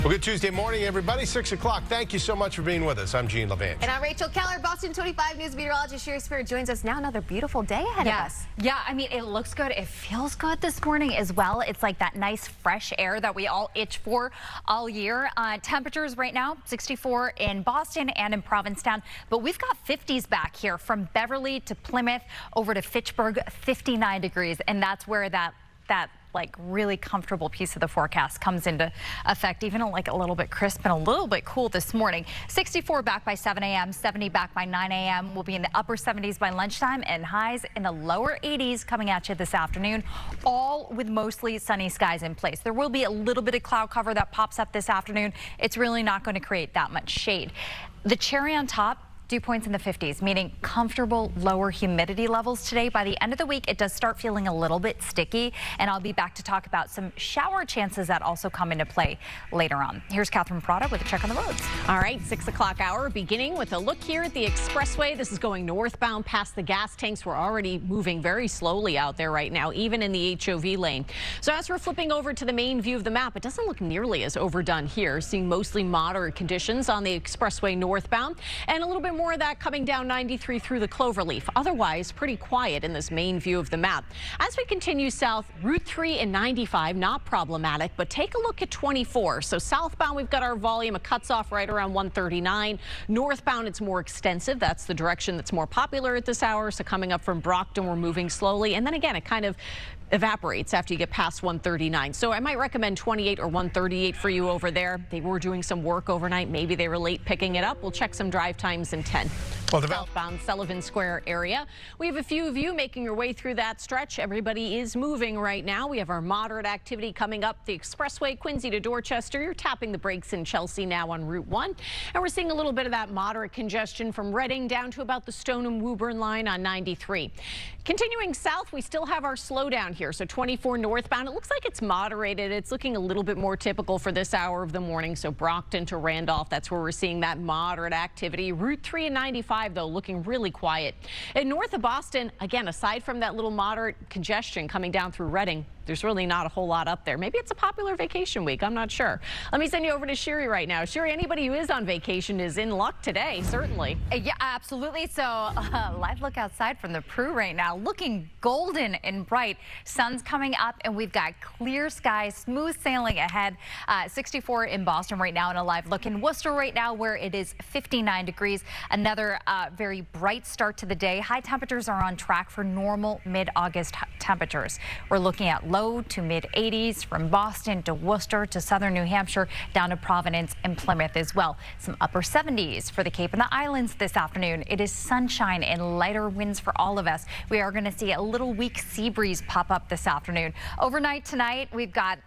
Well, good Tuesday morning, everybody. 6 o'clock. Thank you so much for being with us. I'm Gene Levanche. And I'm Rachel Keller. Boston 25 News meteorologist Shiri joins us now. Another beautiful day ahead of us. Yeah, I mean, it looks good. It feels good this morning as well. It's like that nice fresh air that we all itch for all year. Temperatures right now, 64 in Boston and in Provincetown. But we've got 50s back here from Beverly to Plymouth over to Fitchburg, 59 degrees. And that's where that like really comfortable piece of the forecast comes into effect, even like a little bit crisp and a little bit cool this morning. 64 back by 7 a.m., 70 back by 9 a.m. We'll be in the upper 70s by lunchtime and highs in the lower 80s coming at you this afternoon, all with mostly sunny skies in place. There will be a little bit of cloud cover that pops up this afternoon. It's really not going to create that much shade. The cherry on top, dew points in the 50s, meaning comfortable lower humidity levels today. By the end of the week, it does start feeling a little bit sticky, and I'll be back to talk about some shower chances that also come into play later on. Here's Parrott with a check on the roads. All right, 6 o'clock hour, beginning with a look here at the expressway. This is going northbound past the gas tanks. We're already moving very slowly out there right now, even in the HOV lane. So as we're flipping over to the main view of the map, it doesn't look nearly as overdone here. Seeing mostly moderate conditions on the expressway northbound, and a little bit more of that coming down 93 through the Cloverleaf. Otherwise, pretty quiet in this main view of the map. As we continue south, Route 3 and 95, not problematic, but take a look at 24. So southbound, we've got our volume. It cuts off right around 139. Northbound, it's more extensive. That's the direction that's more popular at this hour. So coming up from Brockton, we're moving slowly. And then again, it kind of evaporates after you get past 139. So I might recommend 28 or 138 for you over there. They were doing some work overnight. Maybe they were late picking it up. We'll check some drive times in 10. Well, Southbound Sullivan Square area. We have a few of you making your way through that stretch. Everybody is moving right now. We have our moderate activity coming up the expressway, Quincy to Dorchester. You're tapping the brakes in Chelsea now on Route 1. And we're seeing a little bit of that moderate congestion from Reading down to about the Stoneham-Woburn line on 93. Continuing south, we still have our slowdown here. So 24 northbound, it looks like it's moderated. It's looking a little bit more typical for this hour of the morning. So Brockton to Randolph, that's where we're seeing that moderate activity. Route 3 and 95, though, looking really quiet. And north of Boston, again, aside from that little moderate congestion coming down through Reading, there's really not a whole lot up there. Maybe it's a popular vacation week. I'm not sure. Let me send you over to Shiri right now. Shiri, anybody who is on vacation is in luck today, certainly. Yeah, absolutely. So live look outside from the Prue right now, looking golden and bright. Sun's coming up and we've got clear skies, smooth sailing ahead. 64 in Boston right now, and a live look in Worcester right now where it is 59 degrees. Another very bright start to the day. High temperatures are on track for normal mid-August temperatures. We're looking at low to mid 80s from Boston to Worcester to southern New Hampshire down to Providence and Plymouth as well. Some upper 70s for the Cape and the Islands this afternoon. It is sunshine and lighter winds for all of us. We are going to see a little weak sea breeze pop up this afternoon. Overnight tonight, we've got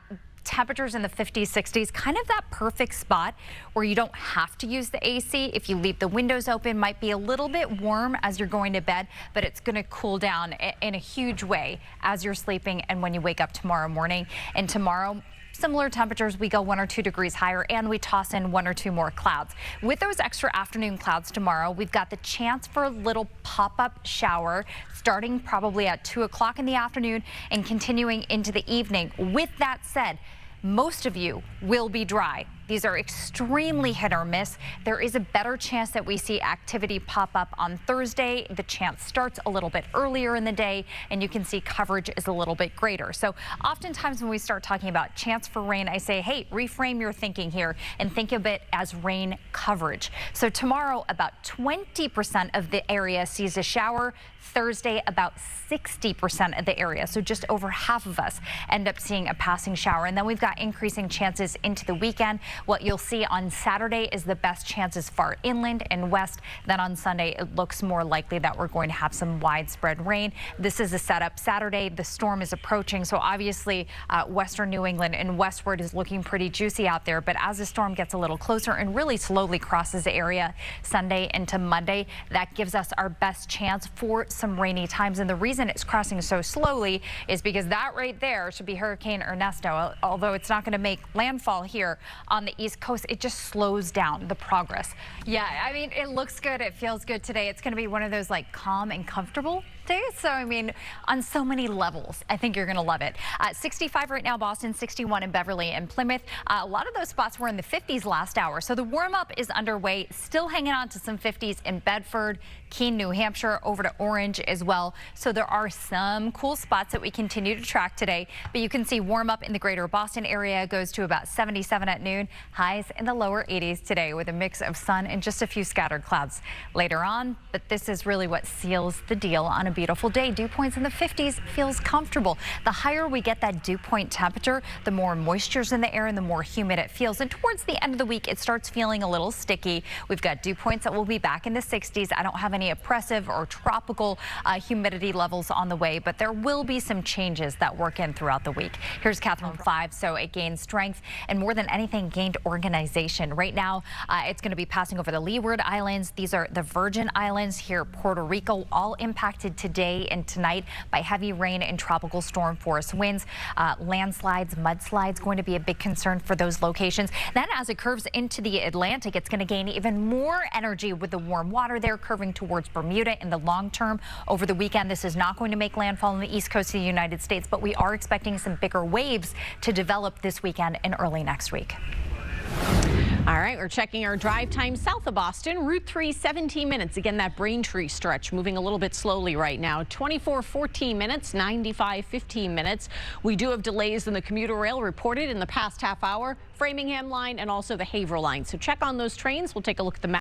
temperatures in the 50s, 60s, kind of that perfect spot where you don't have to use the AC. If you leave the windows open, might be a little bit warm as you're going to bed, but it's going to cool down in a huge way as you're sleeping and when you wake up tomorrow morning. And tomorrow, similar temperatures, we go 1 or 2 degrees higher and we toss in 1 or 2 more clouds. With those extra afternoon clouds tomorrow, we've got the chance for a little pop-up shower starting probably at 2 o'clock in the afternoon and continuing into the evening. With that said, most of you will be dry. These are extremely hit or miss. There is a better chance that we see activity pop up on Thursday. The chance starts a little bit earlier in the day, and you can see coverage is a little bit greater. So oftentimes when we start talking about chance for rain, I say, hey, reframe your thinking here and think of it as rain coverage. So tomorrow, about 20% of the area sees a shower. Thursday, about 60% of the area, so just over half of us end up seeing a passing shower. And then we've got increasing chances into the weekend. What you'll see on Saturday is the best chances far inland and west. Then on Sunday, it looks more likely that we're going to have some widespread rain. This is a setup. Saturday, the storm is approaching, so obviously western New England and westward is looking pretty juicy out there. But as the storm gets a little closer and really slowly crosses the area Sunday into Monday, that gives us our best chance for some rainy times. And the reason it's crossing so slowly is because that right there should be Hurricane Ernesto. Although it's not going to make landfall here on the East Coast, it just slows down the progress. Yeah, I mean, it looks good. It feels good today. It's going to be one of those like calm and comfortable day. So, I mean, on so many levels, I think you're going to love it. 65 right now, Boston, 61 in Beverly and Plymouth. A lot of those spots were in the 50s last hour. So the warm up is underway, still hanging on to some 50s in Bedford, Keene, New Hampshire, over to Orange as well. So there are some cool spots that we continue to track today. But you can see warm up in the greater Boston area goes to about 77 at noon. Highs in the lower 80s today with a mix of sun and just a few scattered clouds later on. But this is really what seals the deal on a beautiful day. Dew points in the 50s feels comfortable. The higher we get that dew point temperature, the more moisture's in the air and the more humid it feels. And towards the end of the week, it starts feeling a little sticky. We've got dew points that will be back in the 60s. I don't have any oppressive or tropical humidity levels on the way, but there will be some changes that work in throughout the week. Here's Catherine 5. So it gained strength and more than anything gained organization. Right now, it's going to be passing over the Leeward Islands. These are the Virgin Islands here, Puerto Rico, all impacted today and tonight by heavy rain and tropical storm force winds. Landslides, mudslides going to be a big concern for those locations. Then as it curves into the Atlantic, it's going to gain even more energy with the warm water there curving towards Bermuda in the long term. Over the weekend, this is not going to make landfall on the east coast of the United States, but we are expecting some bigger waves to develop this weekend and early next week. All right, we're checking our drive time south of Boston. Route 3, 17 minutes. Again, that Braintree stretch moving a little bit slowly right now. 24, 14 minutes, 95, 15 minutes. We do have delays in the commuter rail reported in the past half hour. Framingham line and also the Haverhill line. So check on those trains. We'll take a look at the map.